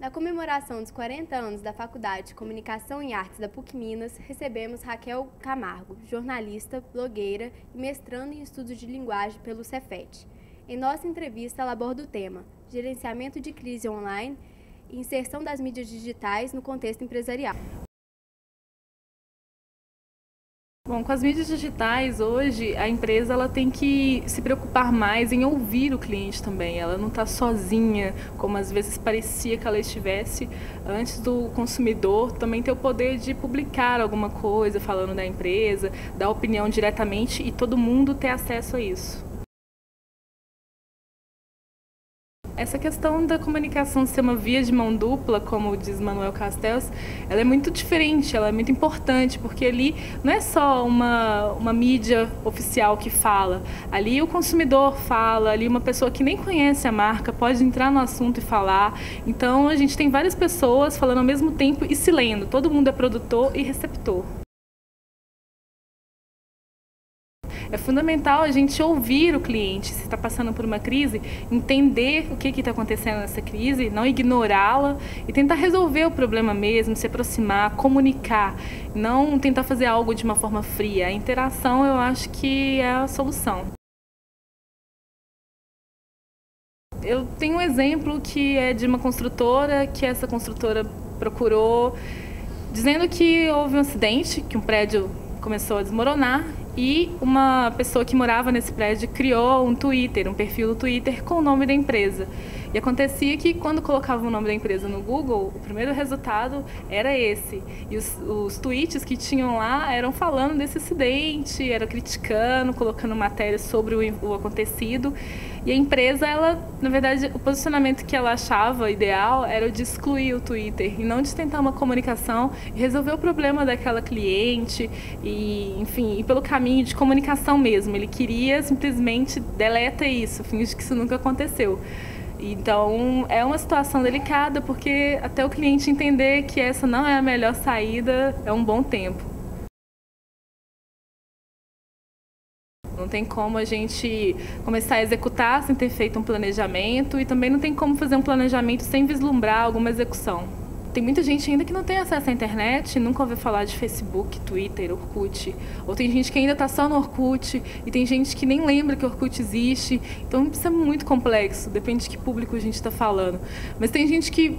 Na comemoração dos 40 anos da Faculdade de Comunicação e Artes da PUC Minas, recebemos Raquel Camargo, jornalista, blogueira e mestrando em Estudos de Linguagem pelo Cefet. Em nossa entrevista, ela aborda o tema Gerenciamento de crise online e inserção das mídias digitais no contexto empresarial. Bom, com as mídias digitais, hoje, a empresa ela tem que se preocupar mais em ouvir o cliente também. Ela não está sozinha, como às vezes parecia que ela estivesse antes do consumidor também ter o poder de publicar alguma coisa falando da empresa, dar opinião diretamente e todo mundo ter acesso a isso. Essa questão da comunicação ser uma via de mão dupla, como diz Manuel Castells, ela é muito diferente, ela é muito importante, porque ali não é só uma mídia oficial que fala, ali o consumidor fala, ali uma pessoa que nem conhece a marca pode entrar no assunto e falar. Então a gente tem várias pessoas falando ao mesmo tempo e se lendo, todo mundo é produtor e receptor. É fundamental a gente ouvir o cliente, se está passando por uma crise, entender o que está acontecendo nessa crise, não ignorá-la e tentar resolver o problema mesmo, se aproximar, comunicar, não tentar fazer algo de uma forma fria. A interação eu acho que é a solução. Eu tenho um exemplo que é de uma construtora, que essa construtora procurou, dizendo que houve um acidente, que um prédio começou a desmoronar e uma pessoa que morava nesse prédio criou um Twitter, um perfil do Twitter com o nome da empresa. E acontecia que quando colocava o nome da empresa no Google, o primeiro resultado era esse. E os tweets que tinham lá eram falando desse acidente, era criticando, colocando matérias sobre o acontecido. E a empresa, ela, na verdade, o posicionamento que ela achava ideal era o de excluir o Twitter e não de tentar uma comunicação e resolver o problema daquela cliente e, enfim, ir pelo caminho de comunicação mesmo. Ele queria simplesmente deleta isso, finge que isso nunca aconteceu. Então, é uma situação delicada porque até o cliente entender que essa não é a melhor saída é um bom tempo. Não tem como a gente começar a executar sem ter feito um planejamento e também não tem como fazer um planejamento sem vislumbrar alguma execução. Tem muita gente ainda que não tem acesso à internet, nunca ouviu falar de Facebook, Twitter, Orkut. Ou tem gente que ainda está só no Orkut e tem gente que nem lembra que o Orkut existe. Então isso é muito complexo, depende de que público a gente está falando. Mas tem gente que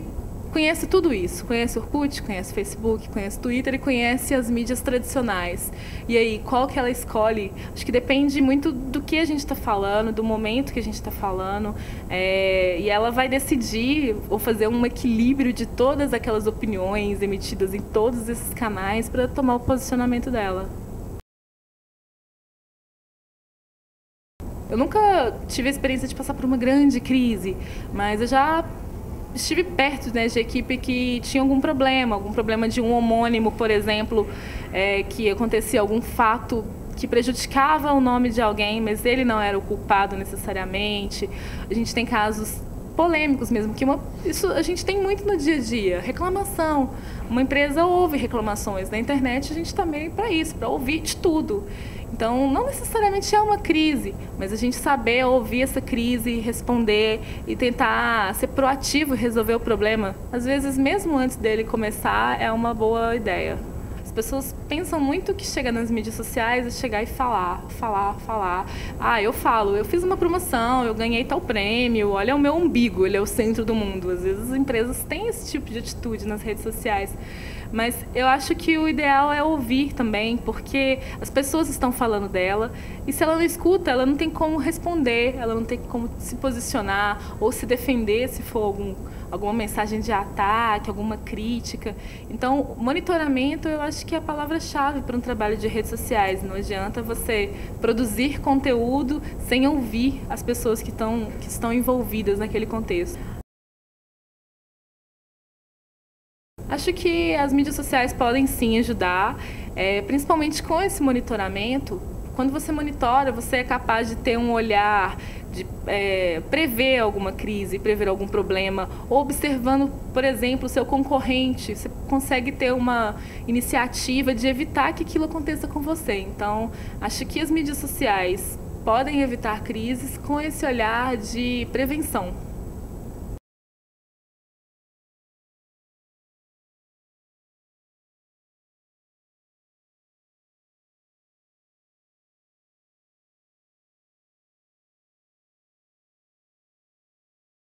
conhece tudo isso, conhece Orkut, conhece Facebook, conhece Twitter e conhece as mídias tradicionais. E aí, qual que ela escolhe? Acho que depende muito do que a gente está falando, do momento que a gente está falando, e ela vai decidir ou fazer um equilíbrio de todas aquelas opiniões emitidas em todos esses canais para tomar o posicionamento dela. Eu nunca tive a experiência de passar por uma grande crise, mas eu já estive perto, né, de equipe que tinha algum problema de um homônimo, por exemplo, que acontecia algum fato que prejudicava o nome de alguém, mas ele não era o culpado necessariamente. A gente tem casos polêmicos mesmo, isso a gente tem muito no dia a dia. Reclamação. Uma empresa ouve reclamações. Na internet a gente está meio para isso, para ouvir de tudo. Então, não necessariamente é uma crise, mas a gente saber ouvir essa crise, responder e tentar ser proativo e resolver o problema, às vezes, mesmo antes dele começar, é uma boa ideia. As pessoas pensam muito que chega nas mídias sociais é chegar e falar. Ah, eu falo, eu fiz uma promoção, eu ganhei tal prêmio, olha o meu umbigo, ele é o centro do mundo. Às vezes as empresas têm esse tipo de atitude nas redes sociais. Mas eu acho que o ideal é ouvir também, porque as pessoas estão falando dela e se ela não escuta, ela não tem como responder, ela não tem como se posicionar ou se defender se for alguma mensagem de ataque, alguma crítica. Então, monitoramento eu acho que é a palavra-chave para um trabalho de redes sociais. Não adianta você produzir conteúdo sem ouvir as pessoas que estão envolvidas naquele contexto. Acho que as mídias sociais podem sim ajudar, principalmente com esse monitoramento. Quando você monitora, você é capaz de ter um olhar, de prever alguma crise, prever algum problema, ou observando, por exemplo, o seu concorrente, você consegue ter uma iniciativa de evitar que aquilo aconteça com você. Então, acho que as mídias sociais podem evitar crises com esse olhar de prevenção.